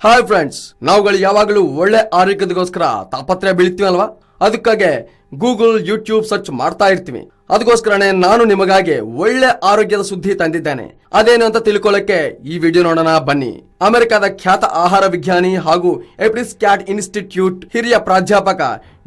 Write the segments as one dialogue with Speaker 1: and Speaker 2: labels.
Speaker 1: Hi friends, ನಾವುಗಳು ಯಾವಾಗಲೂ ಒಳ್ಳೆ ಆರೋಗ್ಯದಗೋಸ್ಕರ ತಾಪತ್ರೆ ಬೀಳ್ತೀವಲ್ವಾ? ಅದಕ್ಕಾಗಿ ಗೂಗಲ್, ಯೂಟ್ಯೂಬ್ ಸರ್ಚ್ ಮಾಡ್ತಾ ಇರ್ತೀವಿ. ಅದಕ್ಕೋಸ್ಕರನೇ ನಾನು ನಿಮಗಾಗಿ ಒಳ್ಳೆ ಆರೋಗ್ಯದ ಸುದ್ದಿ ತಂದಿದ್ದೇನೆ. ಅದೇನು ಅಂತ ತಿಳ್ಕೊಳ್ಳಕ್ಕೆ ಈ ವಿಡಿಯೋ ನೋಡೋಣ ಬನ್ನಿ. ಅಮೆರಿಕದ ಖ್ಯಾತ ಆಹಾರ ವಿಜ್ಞಾನಿ ಹಾಗೂ ಎಪ್ರಿಸ್ ಕ್ಯಾಟ್ ಇನ್ಸ್ಟಿಟ್ಯೂಟ್ ಹಿರಿಯ ಪ್ರಾಧ್ಯಾಪಕ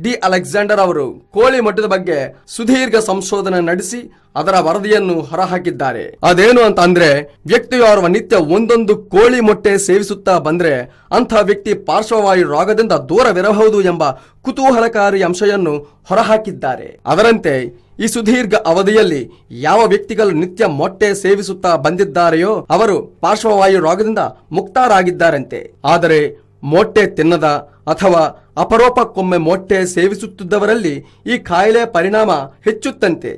Speaker 1: ಡಿ ಅಲೆಕ್ಸಾಂಡರ್ ಅವರು ಕೋಳಿ ಮೊಟ್ಟದ ಬಗ್ಗೆ ಸುದೀರ್ಘ ಸಂಶೋಧನೆ ನಡೆಸಿ ಅದರ ವರದಿಯನ್ನು ಹೊರಹಾಕಿದ್ದಾರೆ. ಅದೇನು ಅಂತ ಅಂದ್ರೆ, ವ್ಯಕ್ತಿಯೋರ್ವ ನಿತ್ಯ ಒಂದೊಂದು ಕೋಳಿ ಮೊಟ್ಟೆ ಸೇವಿಸುತ್ತಾ ಬಂದ್ರೆ ಅಂಥ ವ್ಯಕ್ತಿ ಪಾರ್ಶ್ವವಾಯು ರೋಗದಿಂದ ದೂರವಿರಬಹುದು ಎಂಬ ಕುತೂಹಲಕಾರಿ ಅಂಶವನ್ನು ಹೊರಹಾಕಿದ್ದಾರೆ. ಅದರಂತೆ ಈ ಸುದೀರ್ಘ ಅವಧಿಯಲ್ಲಿ ಯಾವ ವ್ಯಕ್ತಿಗಳು ನಿತ್ಯ ಮೊಟ್ಟೆ ಸೇವಿಸುತ್ತಾ ಬಂದಿದ್ದಾರೆಯೋ ಅವರು ಪಾರ್ಶ್ವವಾಯು ರೋಗದಿಂದ ಮುಕ್ತರಾಗಿದ್ದಾರಂತೆ. ಆದರೆ ಮೊಟ್ಟೆ ತಿನ್ನದ ಅಥವಾ ಅಪರೂಪಕ್ಕೊಮ್ಮೆ ಮೊಟ್ಟೆ ಸೇವಿಸುತ್ತಿದ್ದವರಲ್ಲಿ ಈ ಕಾಯಿಲೆ ಪರಿಣಾಮ ಹೆಚ್ಚುತ್ತಂತೆ.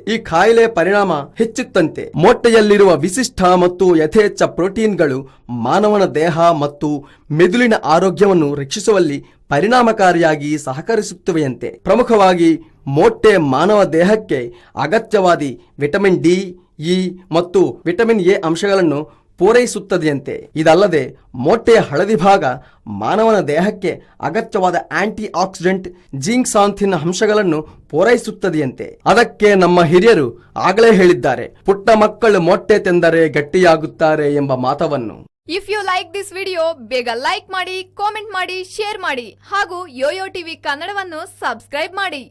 Speaker 1: ಮೊಟ್ಟೆಯಲ್ಲಿರುವ ವಿಶಿಷ್ಟ ಮತ್ತು ಯಥೇಚ್ಛ ಪ್ರೋಟೀನ್ಗಳು ಮಾನವನ ದೇಹ ಮತ್ತು ಮೆದುಳಿನ ಆರೋಗ್ಯವನ್ನು ರಕ್ಷಿಸುವಲ್ಲಿ ಪರಿಣಾಮಕಾರಿಯಾಗಿ ಸಹಕರಿಸುತ್ತವೆಯಂತೆ. ಪ್ರಮುಖವಾಗಿ ಮೊಟ್ಟೆ ಮಾನವ ದೇಹಕ್ಕೆ ಅಗತ್ಯವಾದ ವಿಟಮಿನ್ ಡಿ, ಇ ಮತ್ತು ವಿಟಮಿನ್ ಎ ಅಂಶಗಳನ್ನು ಪೂರೈಸುತ್ತದೆಯಂತೆ. ಇದಲ್ಲದೆ ಮೊಟ್ಟೆಯ ಹಳದಿ ಭಾಗ ಮಾನವನ ದೇಹಕ್ಕೆ ಅಗತ್ಯವಾದ ಆಂಟಿ ಆಕ್ಸಿಡೆಂಟ್ ಜಿಂಕ್ಸಾಂಥಿನ್ ಅಂಶಗಳನ್ನು ಪೂರೈಸುತ್ತದೆಯಂತೆ. ಅದಕ್ಕೆ ನಮ್ಮ ಹಿರಿಯರು ಆಗಲೇ ಹೇಳಿದ್ದಾರೆ, ಪುಟ್ಟ ಮಕ್ಕಳು ಮೊಟ್ಟೆ ತಿಂದರೆ ಗಟ್ಟಿಯಾಗುತ್ತಾರೆ ಎಂಬ ಮಾತವನ್ನು.
Speaker 2: If you like this video, ಬೇಗ ಲೈಕ್ ಮಾಡಿ, ಕಾಮೆಂಟ್ ಮಾಡಿ, ಶೇರ್ ಮಾಡಿ ಹಾಗೂ ಯೋಯೋ ಟಿವಿ ಕನ್ನಡವನ್ನು ಸಬ್ಸ್ಕ್ರೈಬ್ ಮಾಡಿ.